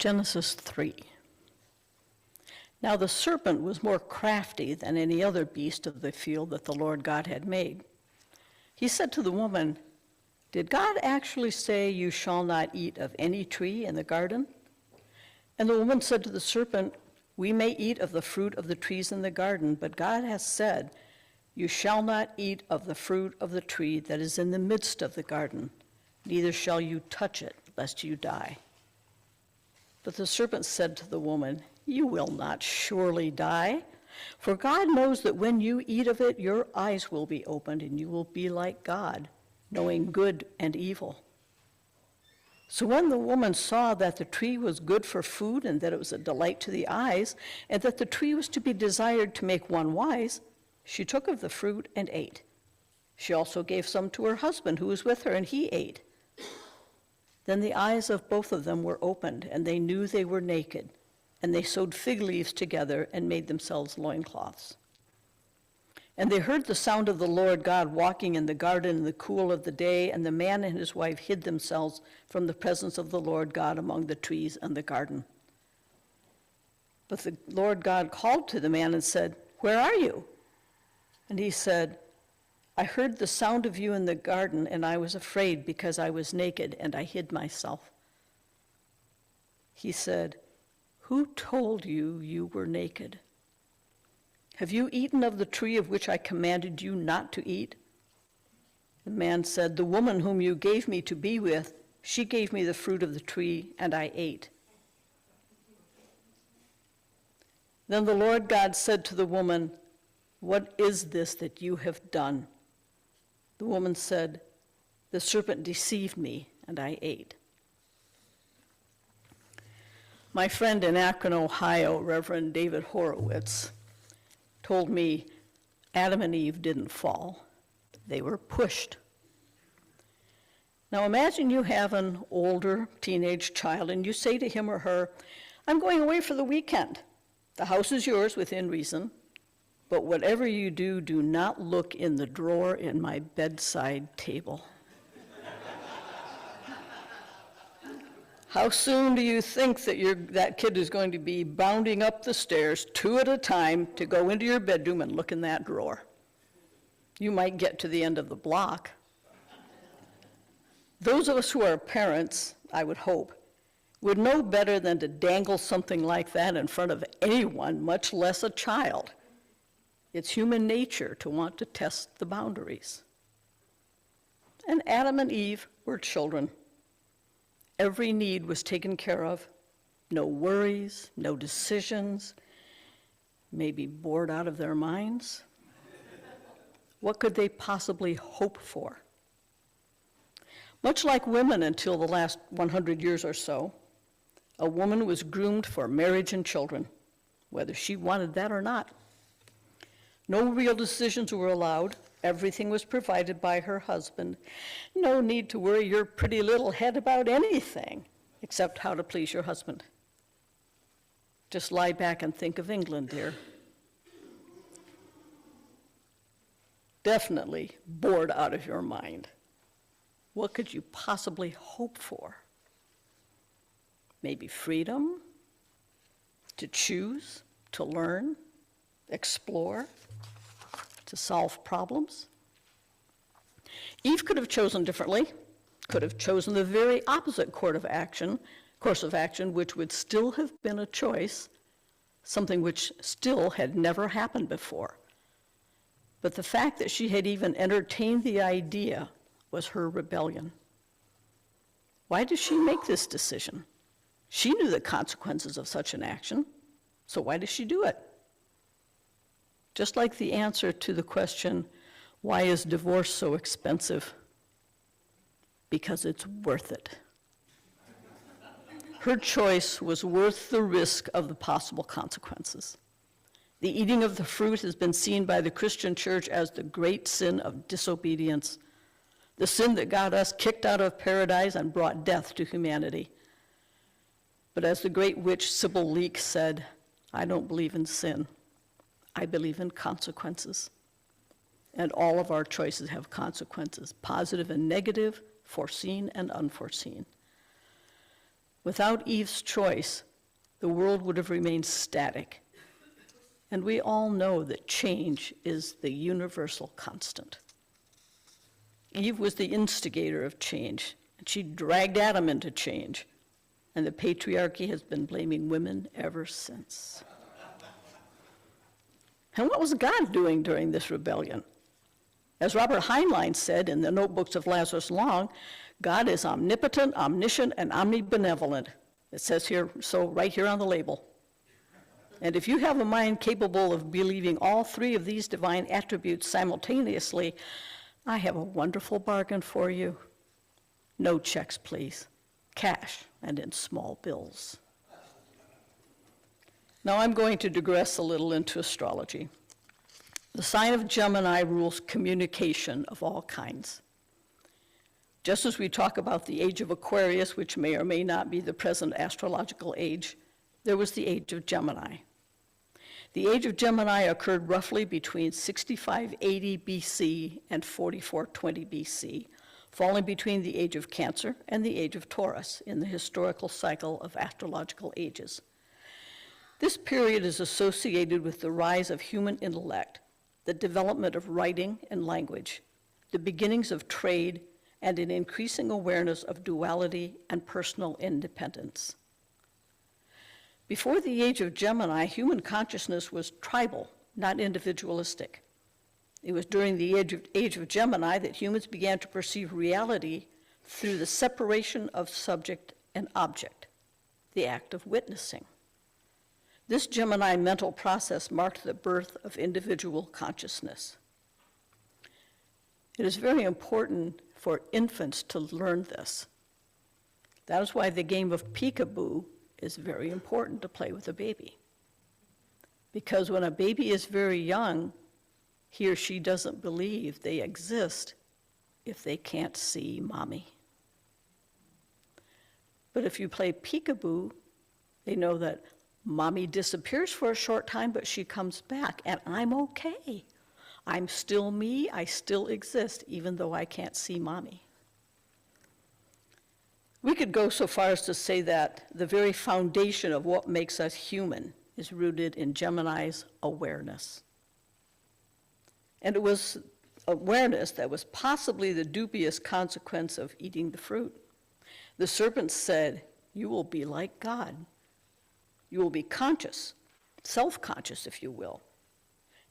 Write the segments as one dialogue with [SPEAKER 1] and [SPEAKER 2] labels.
[SPEAKER 1] Genesis 3. Now the serpent was more crafty than any other beast of the field that the Lord God had made. He said to the woman, "Did God actually say you shall not eat of any tree in the garden?" And the woman said to the serpent, "We may eat of the fruit of the trees in the garden, but God has said, you shall not eat of the fruit of the tree that is in the midst of the garden, neither shall you touch it, lest you die." But the serpent said to the woman, "You will not surely die, for God knows that when you eat of it, your eyes will be opened, and you will be like God, knowing good and evil." So when the woman saw that the tree was good for food, and that it was a delight to the eyes, and that the tree was to be desired to make one wise, she took of the fruit and ate. She also gave some to her husband who was with her, and he ate. Then the eyes of both of them were opened, and they knew they were naked, and they sewed fig leaves together and made themselves loincloths. And they heard the sound of the Lord God walking in the garden in the cool of the day, and the man and his wife hid themselves from the presence of the Lord God among the trees in the garden. But the Lord God called to the man and said, "Where are you?" And he said, "I heard the sound of you in the garden, and I was afraid because I was naked, and I hid myself." He said, "Who told you you were naked? Have you eaten of the tree of which I commanded you not to eat?" The man said, "The woman whom you gave me to be with, she gave me the fruit of the tree, and I ate." Then the Lord God said to the woman, "What is this that you have done?" The woman said, "The serpent deceived me, and I ate." My friend in Akron, Ohio, Reverend David Horowitz, told me Adam and Eve didn't fall. They were pushed. Now imagine you have an older teenage child, and you say to him or her, "I'm going away for the weekend. The house is yours within reason. But whatever you do, do not look in the drawer in my bedside table." How soon do you think that that kid is going to be bounding up the stairs 2 at a time to go into your bedroom and look in that drawer? You might get to the end of the block. Those of us who are parents, I would hope, would know better than to dangle something like that in front of anyone, much less a child. It's human nature to want to test the boundaries. And Adam and Eve were children. Every need was taken care of. No worries, no decisions, maybe bored out of their minds. What could they possibly hope for? Much like women until the last 100 years or so, a woman was groomed for marriage and children, whether she wanted that or not. No real decisions were allowed. Everything was provided by her husband. No need to worry your pretty little head about anything except how to please your husband. Just lie back and think of England, dear. Definitely bored out of your mind. What could you possibly hope for? Maybe freedom to choose, to learn, explore, to solve problems. Eve could have chosen differently, could have chosen the very opposite course of action, which would still have been a choice, something which still had never happened before. But the fact that she had even entertained the idea was her rebellion. Why did she make this decision? She knew the consequences of such an action, so why did she do it? Just like the answer to the question, why is divorce so expensive? Because it's worth it. Her choice was worth the risk of the possible consequences. The eating of the fruit has been seen by the Christian church as the great sin of disobedience, the sin that got us kicked out of paradise and brought death to humanity. But as the great witch Sybil Leek said, "I don't believe in sin. I believe in consequences." And all of our choices have consequences, positive and negative, foreseen and unforeseen. Without Eve's choice, the world would have remained static. And we all know that change is the universal constant. Eve was the instigator of change, and she dragged Adam into change. And the patriarchy has been blaming women ever since. And what was God doing during this rebellion? As Robert Heinlein said in the Notebooks of Lazarus Long, God is omnipotent, omniscient, and omnibenevolent. It says here, so right here on the label. And if you have a mind capable of believing all three of these divine attributes simultaneously, I have a wonderful bargain for you. No checks, please. Cash and in small bills. Now I'm going to digress a little into astrology. The sign of Gemini rules communication of all kinds. Just as we talk about the age of Aquarius, which may or may not be the present astrological age, there was the age of Gemini. The age of Gemini occurred roughly between 6580 BC and 4420 BC, falling between the age of Cancer and the age of Taurus in the historical cycle of astrological ages. This period is associated with the rise of human intellect, the development of writing and language, the beginnings of trade, and an increasing awareness of duality and personal independence. Before the age of Gemini, human consciousness was tribal, not individualistic. It was during the age of Gemini that humans began to perceive reality through the separation of subject and object, the act of witnessing. This Gemini mental process marked the birth of individual consciousness. It is very important for infants to learn this. That is why the game of peekaboo is very important to play with a baby. Because when a baby is very young, he or she doesn't believe they exist if they can't see mommy. But if you play peekaboo, they know that mommy disappears for a short time, but she comes back, and I'm okay. I'm still me, I still exist, even though I can't see mommy. We could go so far as to say that the very foundation of what makes us human is rooted in Gemini's awareness. And it was awareness that was possibly the dubious consequence of eating the fruit. The serpent said, "You will be like God. You will be conscious, self-conscious, if you will."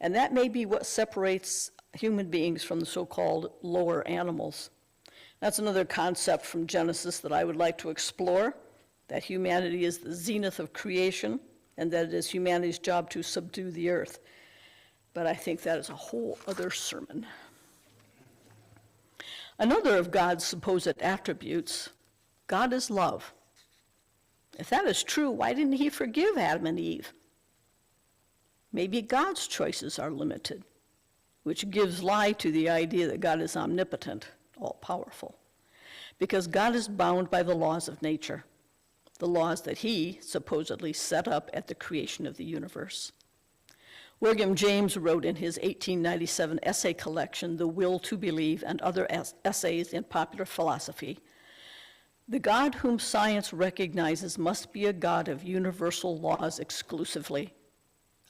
[SPEAKER 1] And that may be what separates human beings from the so-called lower animals. That's another concept from Genesis that I would like to explore, that humanity is the zenith of creation, and that it is humanity's job to subdue the earth. But I think that is a whole other sermon. Another of God's supposed attributes, God is love. If that is true, why didn't he forgive Adam and Eve? Maybe God's choices are limited, which gives lie to the idea that God is omnipotent, all-powerful, because God is bound by the laws of nature, the laws that he supposedly set up at the creation of the universe. William James wrote in his 1897 essay collection, The Will to Believe and Other Essays in Popular Philosophy, "The God whom science recognizes must be a God of universal laws exclusively,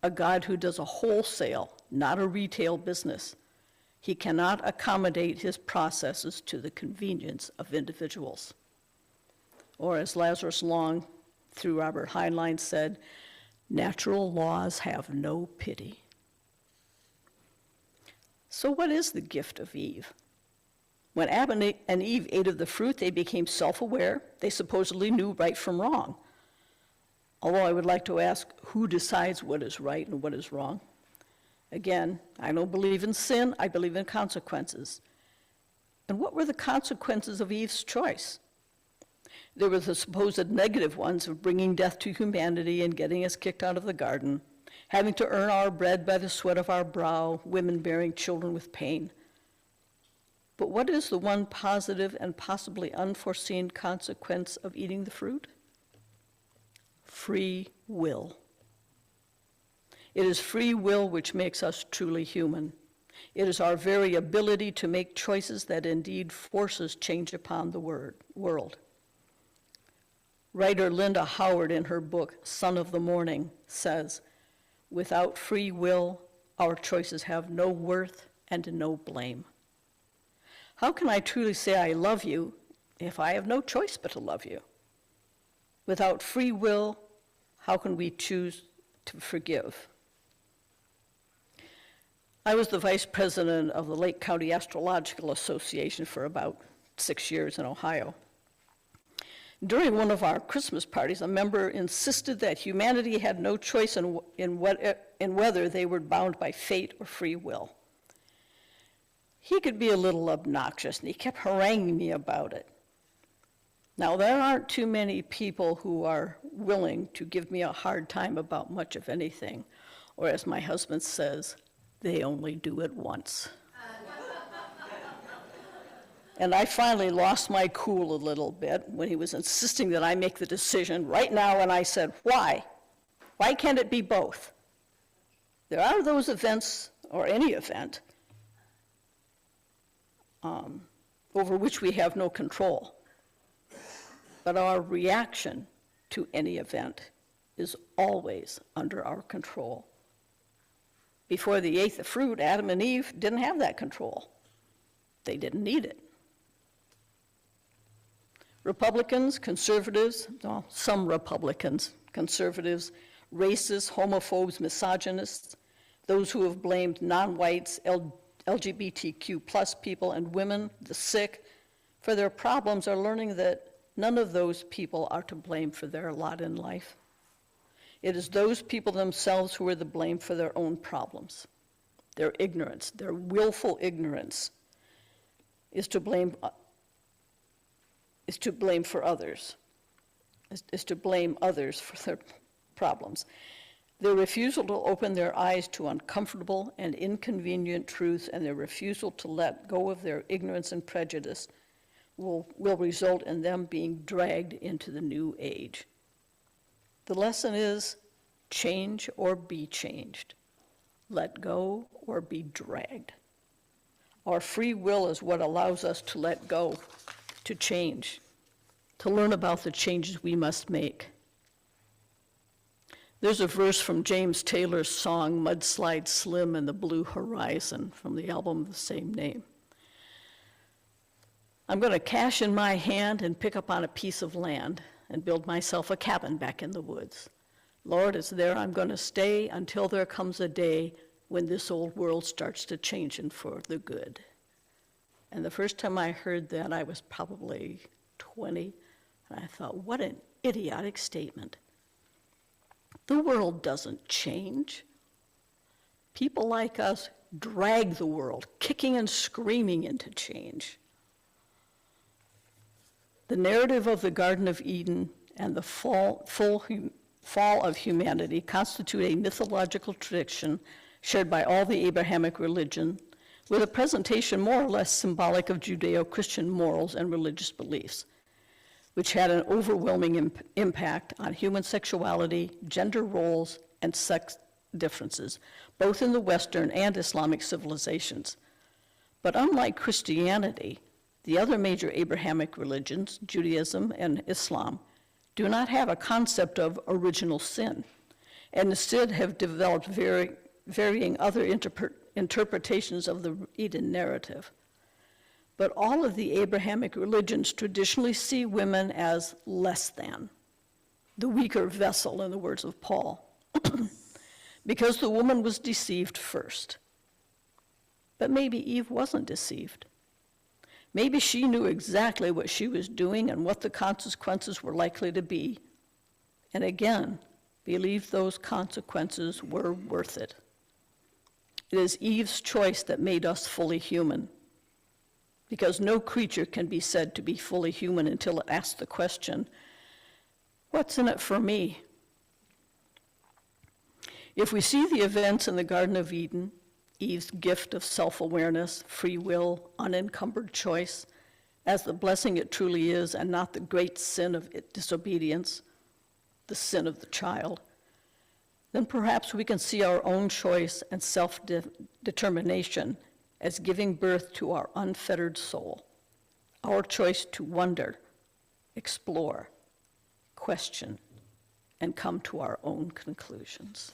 [SPEAKER 1] a God who does a wholesale, not a retail business. He cannot accommodate his processes to the convenience of individuals." Or as Lazarus Long, through Robert Heinlein, said, "Natural laws have no pity." So what is the gift of Eve? When Adam and Eve ate of the fruit, they became self-aware. They supposedly knew right from wrong. Although I would like to ask, who decides what is right and what is wrong? Again, I don't believe in sin, I believe in consequences. And what were the consequences of Eve's choice? There were the supposed negative ones of bringing death to humanity and getting us kicked out of the garden, having to earn our bread by the sweat of our brow, women bearing children with pain. But what is the one positive and possibly unforeseen consequence of eating the fruit? Free will. It is free will which makes us truly human. It is our very ability to make choices that indeed forces change upon the world. Writer Linda Howard, in her book, Son of the Morning, says, "Without free will, our choices have no worth and no blame." How can I truly say I love you if I have no choice but to love you? Without free will, how can we choose to forgive? I was the vice president of the Lake County Astrological Association for about 6 years in Ohio. During one of our Christmas parties, a member insisted that humanity had no choice in whether they were bound by fate or free will. He could be a little obnoxious, and he kept haranguing me about it. Now, there aren't too many people who are willing to give me a hard time about much of anything, or as my husband says, they only do it once. And I finally lost my cool a little bit when he was insisting that I make the decision right now, and I said, why? Why can't it be both? There are those events, or any event, over which we have no control. But our reaction to any event is always under our control. Before they ate the fruit, Adam and Eve didn't have that control. They didn't need it. Republicans, conservatives, well, some Republicans, conservatives, racists, homophobes, misogynists, those who have blamed non-whites, LGBTQ plus people and women, the sick, for their problems are learning that none of those people are to blame for their lot in life. It is those people themselves who are to blame for their own problems. Their ignorance, their willful ignorance is to blame for others, is to blame others for their problems. Their refusal to open their eyes to uncomfortable and inconvenient truths and their refusal to let go of their ignorance and prejudice will result in them being dragged into the new age. The lesson is change or be changed. Let go or be dragged. Our free will is what allows us to let go, to change, to learn about the changes we must make. There's a verse from James Taylor's song, Mudslide Slim and the Blue Horizon, from the album of the same name. I'm going to cash in my hand and pick up on a piece of land and build myself a cabin back in the woods. Lord, it's there I'm going to stay until there comes a day when this old world starts to change and for the good. And the first time I heard that, I was probably 20, and I thought, what an idiotic statement. The world doesn't change. People like us drag the world, kicking and screaming, into change. The narrative of the Garden of Eden and the fall of humanity constitute a mythological tradition shared by all the Abrahamic religion, with a presentation more or less symbolic of Judeo-Christian morals and religious beliefs, which had an overwhelming impact on human sexuality, gender roles, and sex differences, both in the Western and Islamic civilizations. But unlike Christianity, the other major Abrahamic religions, Judaism and Islam, do not have a concept of original sin, and instead have developed varying other interpretations of the Eden narrative. But all of the Abrahamic religions traditionally see women as less than, the weaker vessel, in the words of Paul, because the woman was deceived first. But maybe Eve wasn't deceived. Maybe she knew exactly what she was doing and what the consequences were likely to be, and again, believed those consequences were worth it. It is Eve's choice that made us fully human, because no creature can be said to be fully human until it asks the question, what's in it for me? If we see the events in the Garden of Eden, Eve's gift of self-awareness, free will, unencumbered choice, as the blessing it truly is, and not the great sin of disobedience, the sin of the child, then perhaps we can see our own choice and self-determination as giving birth to our unfettered soul, our choice to wonder, explore, question, and come to our own conclusions.